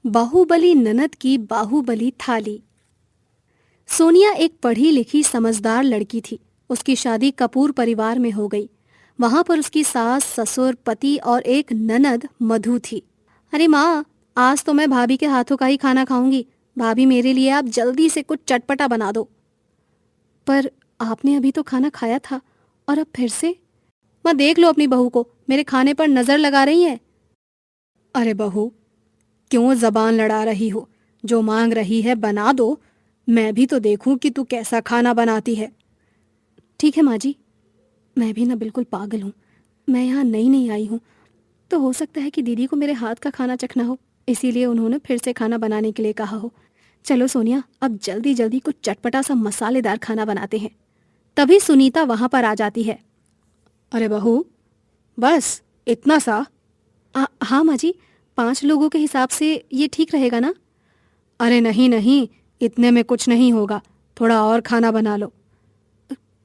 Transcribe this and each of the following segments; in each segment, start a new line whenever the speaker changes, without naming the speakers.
बाहुबली ननद की बाहुबली थाली। सोनिया एक पढ़ी लिखी समझदार लड़की थी। उसकी शादी कपूर परिवार में हो गई। वहां पर उसकी सास, ससुर, पति और एक ननद मधु थी। अरे माँ, आज तो मैं भाभी के हाथों का ही खाना खाऊंगी। भाभी, मेरे लिए आप जल्दी से कुछ चटपटा बना दो। पर आपने अभी तो खाना खाया था और अब फिर से? माँ, देख लो अपनी बहू को, मेरे खाने पर नजर लगा रही है। अरे बहू, क्यों जबान लड़ा रही हो? जो मांग रही है बना दो। मैं भी तो देखूं कि तू कैसा खाना बनाती है। ठीक है माँ जी, मैं भी ना बिल्कुल पागल हूँ। मैं यहाँ नई नई आई हूँ, तो हो सकता है कि दीदी को मेरे हाथ का खाना चखना हो, इसीलिए उन्होंने फिर से खाना बनाने के लिए कहा हो। चलो सोनिया, अब जल्दी जल्दी कुछ चटपटा सा मसालेदार खाना बनाते हैं। तभी सुनीता वहां पर आ जाती है। अरे बहू, बस इतना सा? हाँ माँ जी, 5 लोगों के हिसाब से ये ठीक रहेगा ना? अरे नहीं नहीं, इतने में कुछ नहीं होगा। थोड़ा और खाना बना लो।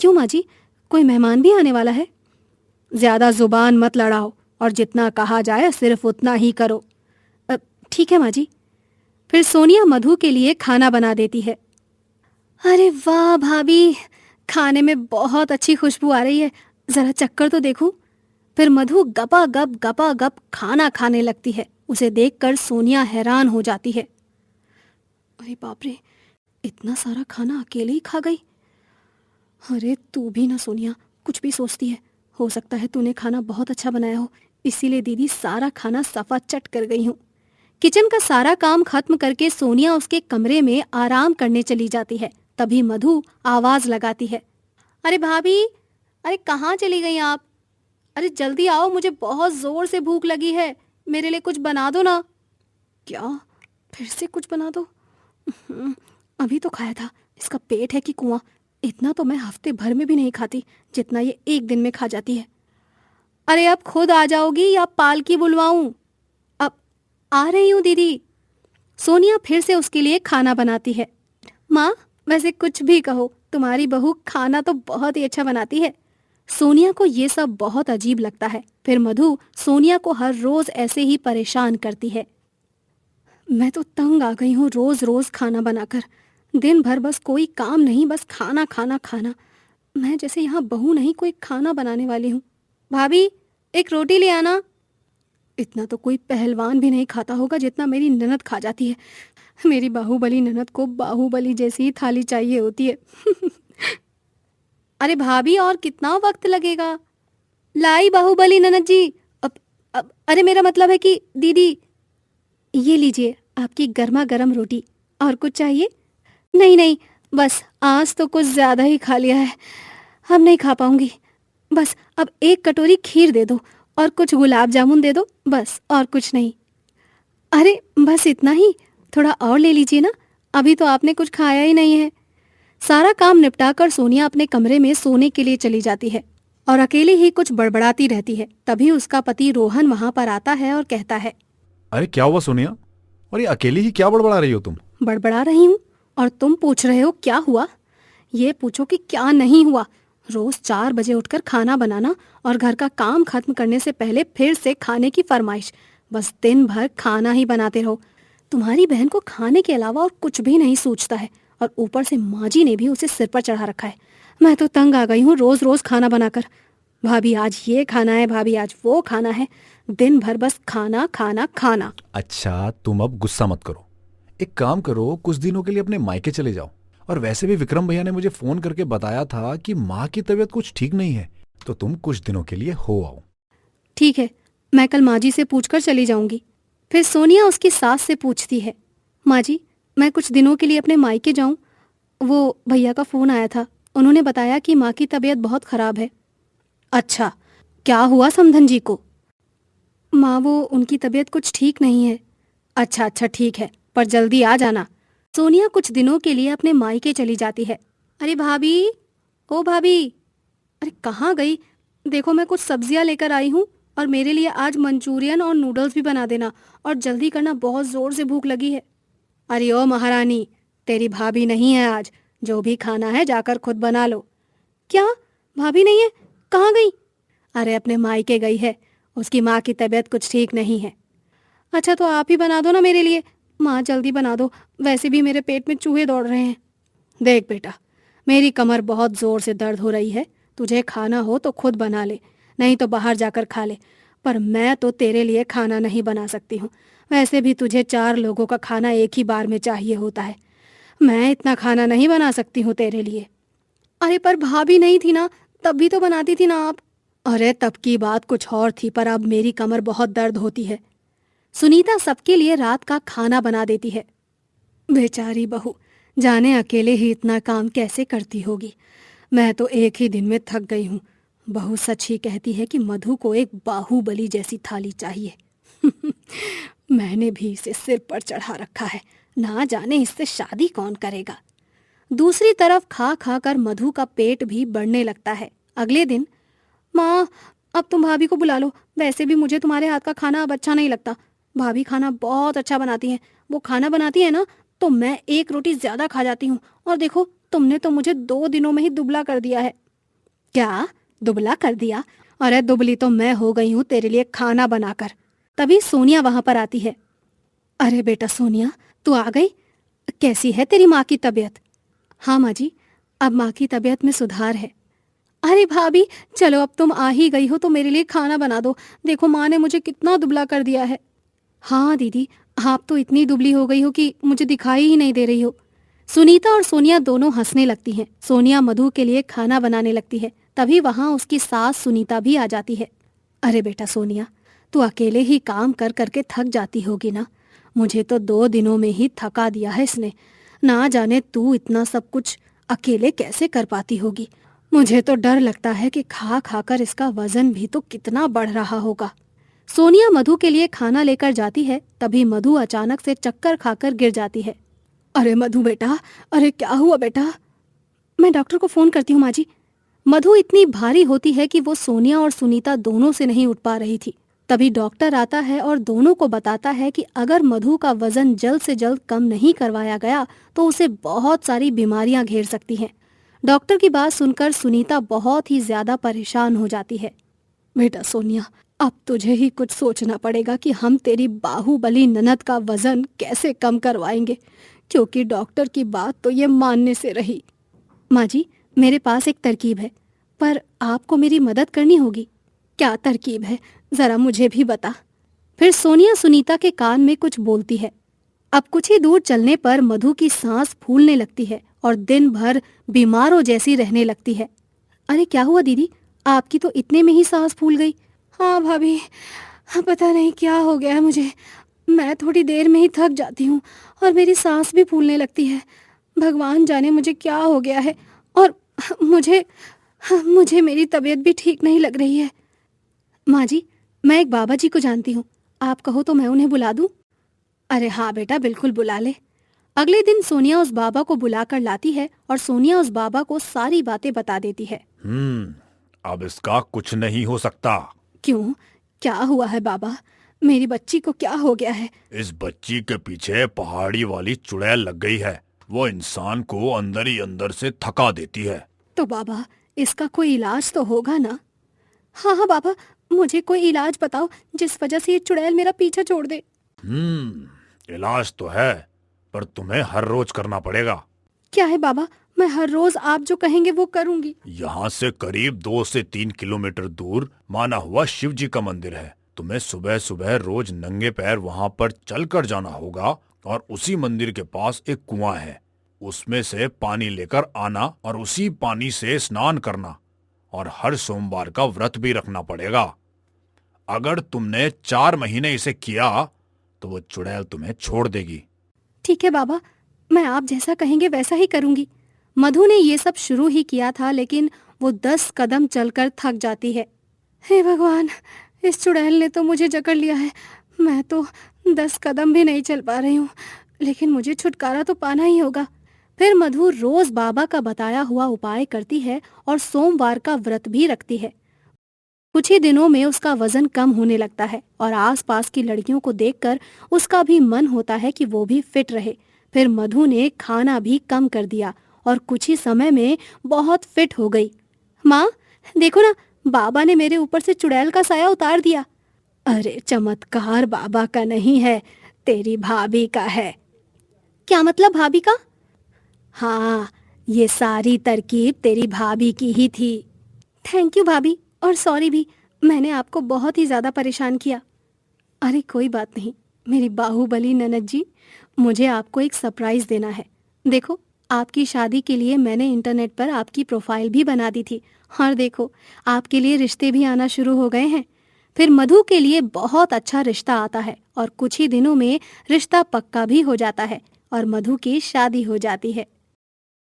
क्यों माँ जी, कोई मेहमान भी आने वाला है? ज्यादा जुबान मत लड़ाओ और जितना कहा जाए सिर्फ उतना ही करो। "अ, ठीक है माँ जी।" फिर सोनिया मधु के लिए खाना बना देती है। अरे वाह भाभी, खाने में बहुत अच्छी खुशबू आ रही है। जरा चक्कर तो देखूं। फिर मधु गपा गप खाना खाने लगती है। उसे देखकर सोनिया हैरान हो जाती है। अरे बाप रे, इतना सारा खाना अकेले ही खा गई। अरे तू भी ना सोनिया, कुछ भी सोचती है। हो सकता है तूने खाना बहुत अच्छा बनाया हो, इसीलिए दीदी सारा खाना सफा चट कर गई हूँ। किचन का सारा काम खत्म करके सोनिया उसके कमरे में आराम करने चली जाती है। तभी मधु आवाज लगाती है। अरे भाभी, अरे कहाँ चली गई आप? अरे जल्दी आओ, मुझे बहुत जोर से भूख लगी है। मेरे लिए कुछ बना दो ना। क्या? फिर से कुछ बना दो? अभी तो खाया था। इसका पेट है कि कुआं? इतना तो मैं हफ्ते भर में भी नहीं खाती, जितना ये एक दिन में खा जाती है। अरे अब खुद आ जाओगी या पालकी बुलवाऊं? अब आ रही हूँ दीदी। सोनिया फिर से उसके लिए खाना बनाती है। माँ, वैसे कुछ भी कहो, तुम्हारी बहू खाना तो बहुत ही अच्छा बनाती है। सोनिया को ये सब बहुत अजीब लगता है। फिर मधु सोनिया को हर रोज ऐसे ही परेशान करती है। मैं तो तंग आ गई हूँ रोज रोज खाना बनाकर। दिन भर बस कोई काम नहीं, बस खाना खाना खाना। मैं जैसे यहाँ बहू नहीं, कोई खाना बनाने वाली हूँ। भाभी, एक रोटी ले आना। इतना तो कोई पहलवान भी नहीं खाता होगा जितना मेरी ननद खा जाती है। मेरी बाहुबली ननद को बाहुबली जैसी ही थाली चाहिए होती है। अरे भाभी, और कितना वक्त लगेगा? लाई बाहुबली ननद जी। अब अरे मेरा मतलब है कि दीदी, ये लीजिए आपकी गर्मा गर्म रोटी। और कुछ चाहिए? नहीं नहीं, बस आज तो कुछ ज्यादा ही खा लिया है, अब नहीं खा पाऊंगी। बस अब एक कटोरी खीर दे दो और कुछ गुलाब जामुन दे दो, बस और कुछ नहीं। अरे बस इतना ही? थोड़ा और ले लीजिए ना, अभी तो आपने कुछ खाया ही नहीं है। सारा काम निपटाकर सोनिया अपने कमरे में सोने के लिए चली जाती है और अकेले ही कुछ बड़बड़ाती रहती है। तभी उसका पति रोहन वहां पर आता है और कहता है।
अरे क्या हुआ सोनिया? और ये अकेली ही क्या बड़बड़ा रही हो तुम?
बड़बड़ा रही हूँ और तुम पूछ रहे हो क्या हुआ? ये पूछो कि क्या नहीं हुआ। रोज 4 बजे उठकर खाना बनाना और घर का काम खत्म करने से पहले फिर से खाने की फरमाइश। बस दिन भर खाना ही बनाते रहो। तुम्हारी बहन को खाने के अलावा और कुछ भी नहीं सूझता है, और ऊपर से माँ जी ने भी उसे सिर पर चढ़ा रखा है। मैं तो तंग आ गई हूँ रोज रोज खाना बनाकर। भाभी आज ये खाना है, भाभी आज वो खाना है। दिन भर बस खाना खाना खाना।
अच्छा तुम अब गुस्सा मत करो। एक काम करो, कुछ दिनों के लिए अपने मायके चले जाओ। और वैसे भी विक्रम भैया ने मुझे फोन करके बताया था कि माँ की तबीयत कुछ ठीक नहीं है, तो तुम कुछ दिनों के लिए हो आओ।
ठीक है, मैं कल माँ जी से पूछकर चली जाऊंगी। फिर सोनिया उसकी सास से पूछती है। माँ जी, मैं कुछ दिनों के लिए अपने मायके जाऊं? वो भैया का फोन आया था, उन्होंने बताया कि माँ की तबीयत बहुत खराब है। अच्छा, क्या हुआ समधन जी को? माँ, वो उनकी तबीयत कुछ ठीक नहीं है। अच्छा अच्छा ठीक है, पर जल्दी आ जाना। सोनिया कुछ दिनों के लिए अपने मायके चली जाती है। अरे भाभी, ओ भाभी, अरे कहाँ गई? देखो मैं कुछ सब्जियां लेकर आई हूँ, और मेरे लिए आज मंचूरियन और नूडल्स भी बना देना। और जल्दी करना, बहुत जोर से भूख लगी है। अरे ओ महारानी, तेरी भाभी नहीं है आज। जो भी खाना है जाकर खुद बना लो। क्या? भाभी नहीं है? कहाँ गई? अरे अपने मायके गई है, उसकी माँ की तबीयत कुछ ठीक नहीं है। अच्छा तो आप ही बना दो ना मेरे लिए, माँ जल्दी बना दो, वैसे भी मेरे पेट में चूहे दौड़ रहे हैं। देख बेटा, मेरी कमर बहुत जोर से दर्द हो रही है, तुझे खाना हो तो खुद बना ले, नहीं तो बाहर जाकर खा ले। पर मैं तो तेरे लिए खाना नहीं बना सकती हूँ, वैसे भी तुझे 4 लोगों का खाना एक ही बार में चाहिए होता है। मैं इतना खाना नहीं बना सकती हूँ तेरे लिए। अरे पर भाभी नहीं थी ना, तब भी तो बनाती थी ना आप। अरे तब की बात कुछ और थी, पर अब मेरी कमर बहुत दर्द होती है। सुनीता सबके लिए रात का खाना बना देती है। बेचारी बहू, जाने अकेले ही इतना काम कैसे करती होगी। मैं तो एक ही दिन में थक गई हूँ। बहू सच ही कहती है कि मधु को एक बाहुबली जैसी थाली चाहिए। मैंने भी इसे सिर पर चढ़ा रखा है, ना जाने इससे शादी कौन करेगा। दूसरी तरफ खा खा कर मधु का पेट भी बढ़ने लगता है। अगले दिन, माँ अब तुम भाभी को बुला लो, वैसे भी मुझे तुम्हारे हाथ का खाना अब अच्छा नहीं लगता। भाभी खाना बहुत अच्छा बनाती हैं, वो खाना बनाती है ना तो मैं एक रोटी ज्यादा खा जाती हूँ। और देखो, तुमने तो मुझे 2 दिनों में ही दुबला कर दिया है। क्या दुबला कर दिया? अरे दुबली तो मैं हो गई हूँ तेरे लिए खाना बनाकर। तभी सोनिया वहां पर आती है। अरे बेटा सोनिया, तू आ गई? कैसी है तेरी माँ की तबीयत? हाँ माँ जी, अब माँ की तबीयत में सुधार है। अरे भाभी, चलो अब तुम आ ही गई हो तो मेरे लिए खाना बना दो, देखो माँ ने मुझे कितना दुबला कर दिया है। हाँ दीदी, आप तो इतनी दुबली हो गई हो कि मुझे दिखाई ही नहीं दे रही हो। सुनीता और सोनिया दोनों हंसने लगती हैं। सोनिया मधु के लिए खाना बनाने लगती है। तभी वहां उसकी सास सुनीता भी आ जाती है। अरे बेटा सोनिया, तू अकेले ही काम कर करके थक जाती होगी ना। मुझे तो 2 दिनों में ही थका दिया है इसने। ना जाने तू इतना सब कुछ अकेले कैसे कर पाती होगी। मुझे तो डर लगता है कि खा खाकर इसका वजन भी तो कितना बढ़ रहा होगा। सोनिया मधु के लिए खाना लेकर जाती है। तभी मधु अचानक से चक्कर खाकर गिर जाती है। अरे मधु बेटा, अरे क्या हुआ बेटा? मैं डॉक्टर को फोन करती हूँ माँ जी। मधु इतनी भारी होती है कि वो सोनिया और सुनीता दोनों से नहीं उठ पा रही थी। तभी डॉक्टर आता है और दोनों को बताता है कि अगर मधु का वजन जल्द से जल्द कम नहीं करवाया गया तो उसे बहुत सारी बीमारियां घेर सकती हैं। डॉक्टर की बात सुनकर सुनीता बहुत ही ज्यादा परेशान हो जाती है। बेटा सोनिया, अब तुझे ही कुछ सोचना पड़ेगा कि हम तेरी बाहुबली ननद का वजन कैसे कम करवाएंगे, क्योंकि डॉक्टर की बात तो ये मानने से रही। माँ जी, मेरे पास एक तरकीब है, पर आपको मेरी मदद करनी होगी। क्या तरकीब है, जरा मुझे भी बता। फिर सोनिया सुनीता के कान में कुछ बोलती है। अब कुछ ही दूर चलने पर मधु की सांस फूलने लगती है और दिन भर बीमारों जैसी रहने लगती है। अरे क्या हुआ दीदी, आपकी तो इतने में ही सांस फूल गई। हाँ भाभी, पता नहीं क्या हो गया है मुझे। मैं थोड़ी देर में ही थक जाती हूँ और मेरी सांस भी फूलने लगती है। भगवान जाने मुझे क्या हो गया है। और मुझे मुझे मेरी तबीयत भी ठीक नहीं लग रही है। माँ जी, मैं एक बाबा जी को जानती हूँ, आप कहो तो मैं उन्हें बुला दूँ? अरे हाँ बेटा, बिल्कुल बुला ले। अगले दिन सोनिया उस बाबा को बुलाकर लाती है और सोनिया उस बाबा को सारी बातें बता देती है।
अब इसका कुछ नहीं हो सकता।
क्यों, क्या हुआ है बाबा? मेरी बच्ची को क्या हो गया है?
इस बच्ची के पीछे पहाड़ी वाली चुड़ैल लग गई है। वो इंसान को अंदर ही अंदर से थका देती है।
तो बाबा, इसका कोई इलाज तो होगा ना? हाँ हाँ बाबा, मुझे कोई इलाज बताओ जिस वजह से ये चुड़ैल मेरा पीछा छोड़ दे।
इलाज तो है, पर तुम्हें हर रोज करना पड़ेगा।
क्या है बाबा? मैं हर रोज आप जो कहेंगे वो करूंगी।
यहाँ से करीब 2 से 3 किलोमीटर दूर माना हुआ शिव जी का मंदिर है। तुम्हें सुबह सुबह रोज नंगे पैर वहाँ पर चलकर जाना होगा और उसी मंदिर के पास एक कुआं है, उसमें से पानी लेकर आना और उसी पानी से स्नान करना। और हर सोमवार का व्रत भी रखना पड़ेगा। अगर तुमने 4 महीने इसे किया तो वो चुड़ैल तुम्हें छोड़ देगी।
ठीक है बाबा, मैं आप जैसा कहेंगे वैसा ही करूंगी। मधु ने ये सब शुरू ही किया था, लेकिन वो 10 कदम चलकर थक जाती है। हे भगवान, इस चुड़ैल ने तो मुझे जकड़ लिया है। मैं तो 10 कदम भी नहीं चल पा रही हूँ, लेकिन मुझे छुटकारा तो पाना ही होगा। फिर मधु रोज बाबा का बताया हुआ उपाय करती है और सोमवार का व्रत भी रखती है। कुछ ही दिनों में उसका वजन कम होने लगता है और आसपास की लड़कियों को देखकर उसका भी मन होता है कि वो भी फिट रहे। फिर मधु ने खाना भी कम कर दिया और कुछ ही समय में बहुत फिट हो गई। माँ देखो ना, बाबा ने मेरे ऊपर से चुड़ैल का साया उतार दिया। अरे चमत्कार बाबा का नहीं है, तेरी भाभी का है। क्या मतलब भाभी का? हाँ, ये सारी तरकीब तेरी भाभी की ही थी। थैंक यू भाभी, और सॉरी भी, मैंने आपको बहुत ही ज़्यादा परेशान किया। अरे कोई बात नहीं मेरी बाहुबली ननद जी, मुझे आपको एक सरप्राइज़ देना है। देखो, आपकी शादी के लिए मैंने इंटरनेट पर आपकी प्रोफाइल भी बना दी थी, और देखो आपके लिए रिश्ते भी आना शुरू हो गए हैं। फिर मधु के लिए बहुत अच्छा रिश्ता आता है और कुछ ही दिनों में रिश्ता पक्का भी हो जाता है और मधु की शादी हो जाती है।